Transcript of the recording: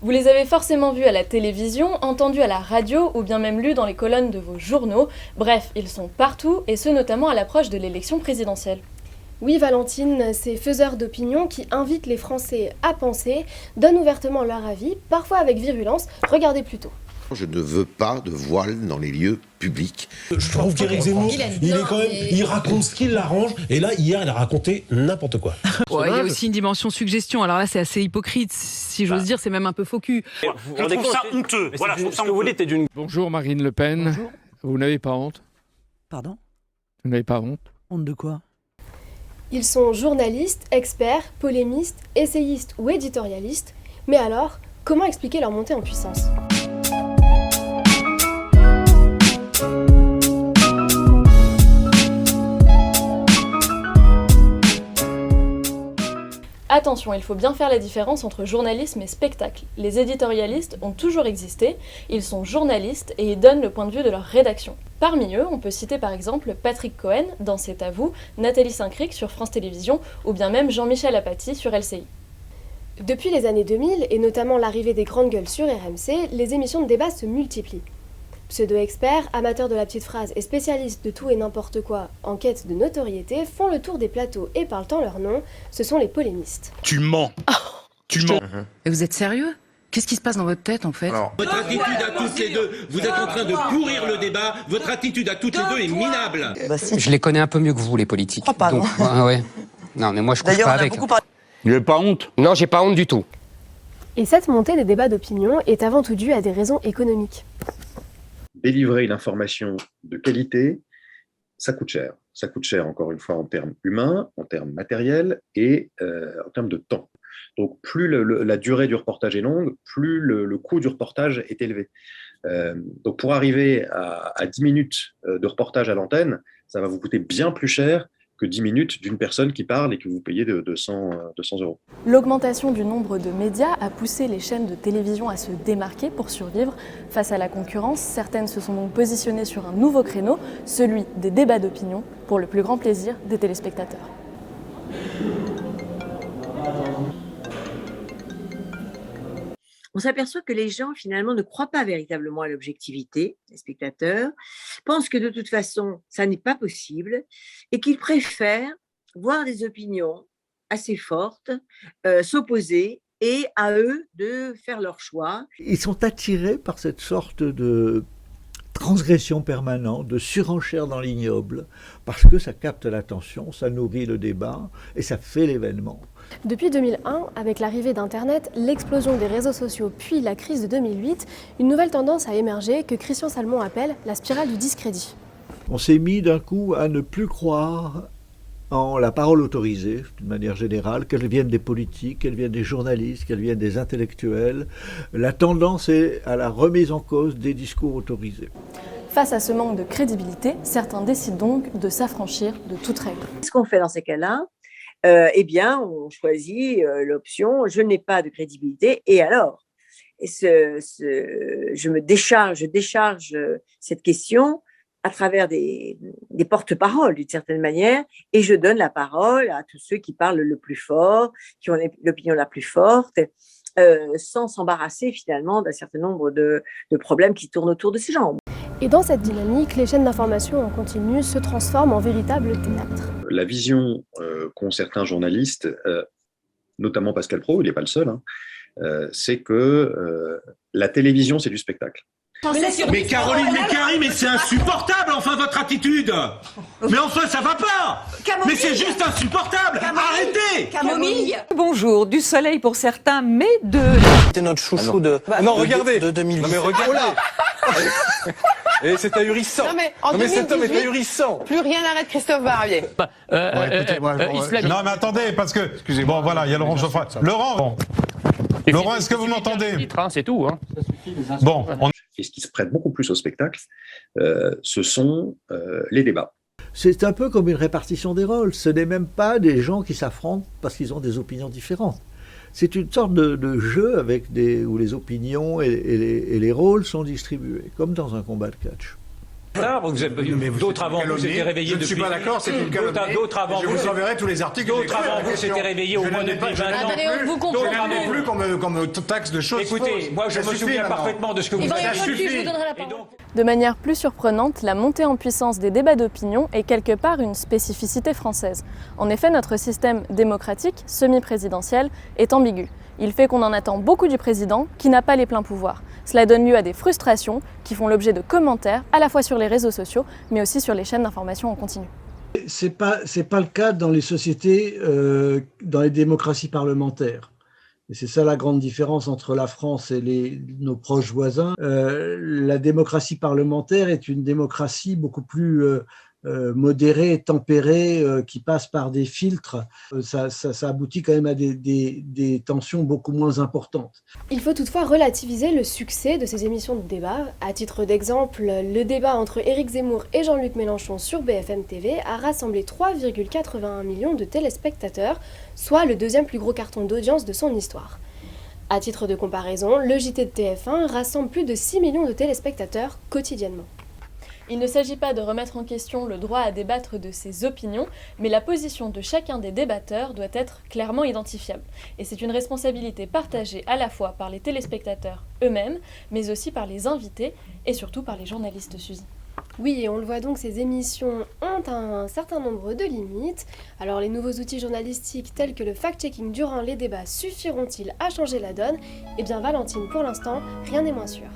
Vous les avez forcément vus à la télévision, entendus à la radio ou bien même lus dans les colonnes de vos journaux. Bref, ils sont partout et ce notamment à l'approche de l'élection présidentielle. Oui Valentine, ces faiseurs d'opinion qui invitent les Français à penser, donnent ouvertement leur avis, parfois avec virulence, regardez plutôt. Je ne veux pas de voile dans les lieux publics. Je trouve qu'Éric Zemmour, il raconte ce qui l'arrange. Et là, hier, il a raconté n'importe quoi. Ouais, il y a aussi une dimension suggestion. Alors là, c'est assez hypocrite. Si j'ose dire, c'est même un peu faux cul. Je trouve ça honteux. Voilà, je trouve ça honteux. Bonjour Marine Le Pen. Bonjour. Vous n'avez pas honte? Pardon? Vous n'avez pas honte? Honte de quoi? Ils sont journalistes, experts, polémistes, essayistes ou éditorialistes. Mais alors, comment expliquer leur montée en puissance ? Attention, il faut bien faire la différence entre journalisme et spectacle. Les éditorialistes ont toujours existé, ils sont journalistes et ils donnent le point de vue de leur rédaction. Parmi eux, on peut citer par exemple Patrick Cohen dans C'est à vous, Nathalie Saint-Cric sur France Télévisions ou bien même Jean-Michel Apathy sur LCI. Depuis les années 2000 et notamment l'arrivée des grandes gueules sur RMC, les émissions de débat se multiplient. Pseudo-experts, amateurs de la petite phrase et spécialistes de tout et n'importe quoi en quête de notoriété font le tour des plateaux et parlent en leur nom, ce sont les polémistes. Tu mens. Tu mens. Et vous êtes sérieux? Qu'est-ce qui se passe dans votre tête en fait? Votre attitude à toutes les deux, vous êtes en train de pourrir le débat, votre attitude à toutes les deux est minable. Je les connais un peu mieux que vous, les politiques. Oh, pardon. Donc, ouais. Non, mais moi je couche pas avec. Il n'avait pas honte. Non, j'ai pas honte du tout. Et cette montée des débats d'opinion est avant tout due à des raisons économiques. Délivrer une information de qualité, ça coûte cher. Ça coûte cher, encore une fois, en termes humains, en termes matériels et en termes de temps. Donc, plus la durée du reportage est longue, plus le coût du reportage est élevé. Donc, pour arriver à 10 minutes de reportage à l'antenne, ça va vous coûter bien plus cher que 10 minutes d'une personne qui parle et que vous payez de 200 euros. L'augmentation du nombre de médias a poussé les chaînes de télévision à se démarquer pour survivre. Face à la concurrence, certaines se sont donc positionnées sur un nouveau créneau, celui des débats d'opinion, pour le plus grand plaisir des téléspectateurs. On s'aperçoit que les gens, finalement, ne croient pas véritablement à l'objectivité, les spectateurs, pensent que de toute façon, ça n'est pas possible et qu'ils préfèrent voir des opinions assez fortes s'opposer et à eux de faire leur choix. Ils sont attirés par cette sorte de transgression permanente, de surenchère dans l'ignoble, parce que ça capte l'attention, ça nourrit le débat et ça fait l'événement. Depuis 2001, avec l'arrivée d'Internet, l'explosion des réseaux sociaux puis la crise de 2008, une nouvelle tendance a émergé que Christian Salmon appelle la spirale du discrédit. On s'est mis d'un coup à ne plus croire en la parole autorisée, d'une manière générale, qu'elle vienne des politiques, qu'elle vienne des journalistes, qu'elle vienne des intellectuels. La tendance est à la remise en cause des discours autorisés. Face à ce manque de crédibilité, certains décident donc de s'affranchir de toute règle. Ce qu'on fait dans ces cas-là, eh bien, on choisit l'option « je n'ai pas de crédibilité » et alors je décharge cette question à travers des porte-paroles d'une certaine manière et je donne la parole à tous ceux qui parlent le plus fort, qui ont l'opinion la plus forte, sans s'embarrasser finalement d'un certain nombre de problèmes qui tournent autour de ces gens. Et dans cette dynamique, les chaînes d'information en continu se transforment en véritable théâtre. La vision qu'ont certains journalistes, notamment Pascal Praud, il n'est pas le seul, c'est que la télévision, c'est du spectacle. Mais Caroline Mécari, mais c'est insupportable, enfin, votre attitude. Mais enfin, ça va pas. Mais c'est juste insupportable. Arrêtez. Camomille. Bonjour, du soleil pour certains, mais de... C'était notre chouchou non, regardez. De 2010. Non, mais regardez. Et c'est ahurissant. Non, mais cet homme est ahurissant. Plus rien n'arrête Christophe Barbier. Non, mais attendez, parce que... Excusez-moi. Bon, voilà, il y a Laurent Geoffroy. Laurent, est-ce que vous m'entendez? C'est tout. Bon, Et ce qui se prête beaucoup plus au spectacle, ce sont les débats. C'est un peu comme une répartition des rôles. Ce n'est même pas des gens qui s'affrontent parce qu'ils ont des opinions différentes. C'est une sorte de jeu où les opinions et les rôles sont distribués, comme dans un combat de catch. D'autres avant vous s'étaient réveillés depuis... Je ne suis pas d'accord, c'est une calomnie. D'autres avant je vous enverrai tous les articles. D'autres avant vous s'étaient réveillés au moins depuis 20 ans. D'autres non plus qu'on me taxe de choses. Écoutez, moi je me souviens parfaitement de ce que vous avez. Ça suffit. De manière plus surprenante, la montée en puissance des débats d'opinion est quelque part une spécificité française. En effet, notre système démocratique, semi-présidentiel, est ambigu. Il fait qu'on en attend beaucoup du président qui n'a pas les pleins pouvoirs. Cela donne lieu à des frustrations qui font l'objet de commentaires à la fois sur les réseaux sociaux mais aussi sur les chaînes d'information en continu. C'est pas le cas dans les sociétés, dans les démocraties parlementaires. Et c'est ça la grande différence entre la France et nos proches voisins. La démocratie parlementaire est une démocratie beaucoup plus modérée, tempérée, qui passe par des filtres. Ça aboutit quand même à des tensions beaucoup moins importantes. Il faut toutefois relativiser le succès de ces émissions de débat. À titre d'exemple, le débat entre Éric Zemmour et Jean-Luc Mélenchon sur BFM TV a rassemblé 3,81 millions de téléspectateurs, soit le deuxième plus gros carton d'audience de son histoire. À titre de comparaison, le JT de TF1 rassemble plus de 6 millions de téléspectateurs quotidiennement. Il ne s'agit pas de remettre en question le droit à débattre de ses opinions, mais la position de chacun des débatteurs doit être clairement identifiable. Et c'est une responsabilité partagée à la fois par les téléspectateurs eux-mêmes, mais aussi par les invités et surtout par les journalistes, Suzy. Oui, et on le voit donc, ces émissions ont un certain nombre de limites. Alors les nouveaux outils journalistiques tels que le fact-checking durant les débats suffiront-ils à changer la donne ? Eh bien Valentine, pour l'instant, rien n'est moins sûr.